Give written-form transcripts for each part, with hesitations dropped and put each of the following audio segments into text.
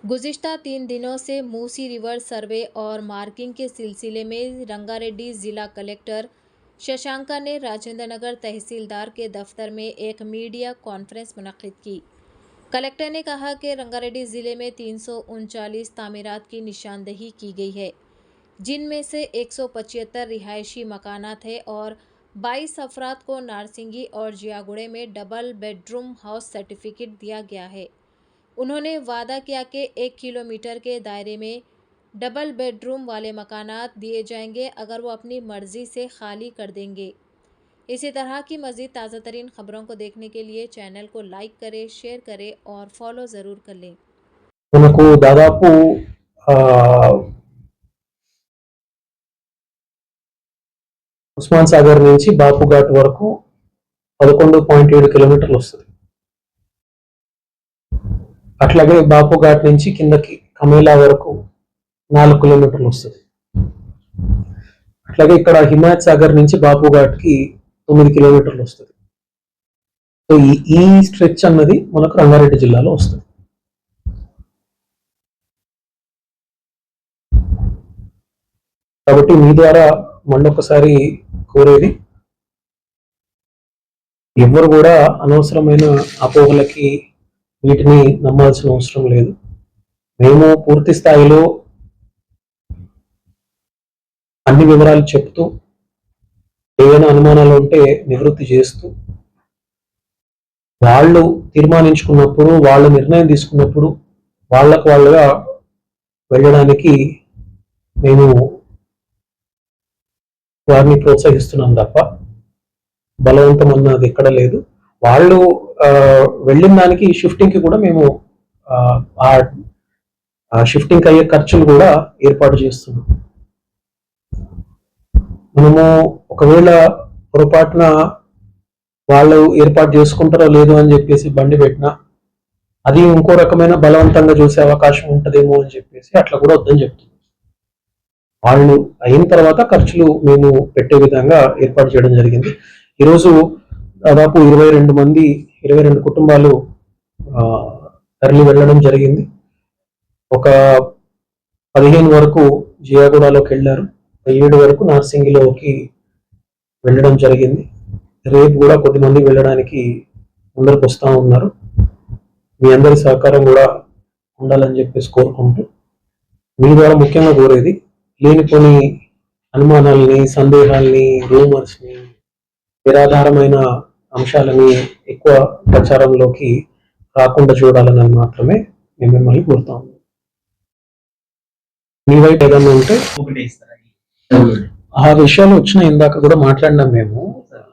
गुज़िश्ता 3 दिनों से मूसी रिवर सर्वे और मार्किंग के सिलसिले में रंगारेड्डी ज़िला कलेक्टर शशांका ने राजेंद्र नगर तहसीलदार के दफ्तर में एक मीडिया कॉन्फ्रेंस मुनक्किद की। कलेक्टर ने कहा कि रंगारेड्डी ज़िले में 339 तामीरात की निशानदही की गई है, जिनमें से 175 रिहायशी मकानात है और 22 अफराद को नारसिंगी और जियागुड़े में डबल बेडरूम हाउस सर्टिफिकेट दिया गया है। उन्होंने वादा किया कि 1 किलोमीटर के दायरे में डबल बेडरूम वाले मकानात दिए जाएंगे अगर वो अपनी मर्जी से खाली कर देंगे। इसी तरह की मज़ीद ताज़ा तरीन खबरों को देखने के लिए चैनल को लाइक करें, शेयर करें और फॉलो ज़रूर कर लें। మనకు దాదాపు ఉస్మాన్ సాగర్ నుంచి బాపుఘాట్ వరకు 11.7 కిలోమీటర్లు వస్తుంది. అట్లాగే బాపుఘాట్ నుంచి కిందకి కమేలా వరకు 4 కిలోమీటర్లు వస్తుంది. అట్లాగే ఇక్కడ హిమాయత్ సాగర్ నుంచి బాపుఘాట్ కి 9 కిలోమీటర్లు వస్తుంది. సో ఈ స్ట్రెచ్ అన్నది మనకు రంగారెడ్డి జిల్లాలో వస్తుంది. కాబట్టి మీ ద్వారా మళ్ళొకసారి కోరేది, ఎవరు కూడా అనవసరమైన అపోహలకి వీటిని నమ్మాల్సిన అవసరం లేదు. మేము పూర్తి స్థాయిలో అన్ని వివరాలు చెప్తూ, ఏవైనా అనుమానాలు ఉంటే నివృత్తి చేస్తూ, వాళ్ళు తీర్మానించుకున్నప్పుడు, వాళ్ళు నిర్ణయం తీసుకున్నప్పుడు వాళ్ళగా వెళ్ళడానికి మేము వారిని ప్రోత్సహిస్తున్నాం తప్ప బలవంతం అన్నది ఎక్కడ లేదు. వాళ్ళు వెళ్ళిన దానికి షిఫ్టింగ్ కి కూడా మేము ఆ షిఫ్టింగ్ అయ్యే ఖర్చులు కూడా ఏర్పాటు చేస్తున్నాం. మనము ఒకవేళ పొరపాటున వాళ్ళు ఏర్పాటు చేసుకుంటారో లేదు అని చెప్పేసి బండి పెట్టినా అది ఇంకో రకమైన బలవంతంగా చూసే అవకాశం ఉంటదేమో అని చెప్పేసి అట్లా కూడా వద్దని చెప్తున్నాం. వాళ్ళు అయిన తర్వాత ఖర్చులు మేము పెట్టే విధంగా ఏర్పాటు చేయడం జరిగింది. ఈరోజు దాదాపు 22 కుటుంబాలు తరలి వెళ్ళడం జరిగింది. ఒక 15 వరకు జియాగూడలోకి వెళ్ళారు, 7 వరకు నార్సింగిలోకి వెళ్ళడం జరిగింది. రేపు కూడా కొద్దిమంది వెళ్ళడానికి ముందరకు వస్తూ ఉన్నారు. మీ అందరి సహకారం కూడా ఉండాలని చెప్పేసి కోరుకుంటూ, మీ ద్వారా ముఖ్యంగా కోరేది, లేనిపోని అనుమానాలని, సందేహాల్ని, రూమర్స్ని, నిరాధారమైన అంశాలని ఎక్కువ ప్రచారంలోకి రాకుండా చూడాలని మాత్రమే మేము మిమ్మల్ని కోరుతాము. మీ వైపు ఏదన్నా ఉంటే ఆ విషయాలు వచ్చిన ఇందాక కూడా మాట్లాడినాం.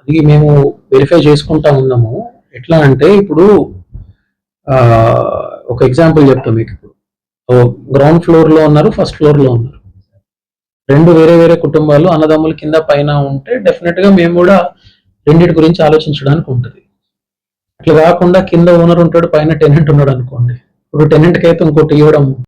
అది మేము వెరిఫై చేసుకుంటా ఉన్నాము. ఎట్లా అంటే ఇప్పుడు ఒక ఎగ్జాంపుల్ చెప్తాం మీకు. ఇప్పుడు గ్రౌండ్ ఫ్లోర్ లో ఉన్నారు, ఫస్ట్ ఫ్లోర్ లో ఉన్నారు, రెండు వేరే కుటుంబాలు, అన్నదమ్ములు కింద పైన ఉంటే డెఫినెట్ గా మేము కూడా రెండింటి గురించి ఆలోచించడానికి ఉంటుంది. అట్లా కాకుండా కింద ఓనర్ ఉంటాడు, పైన టెనెంట్ ఉన్నాడు అనుకోండి, ఇప్పుడు టెనెంట్ కి అయితే ఇంకోటి ఇవ్వడం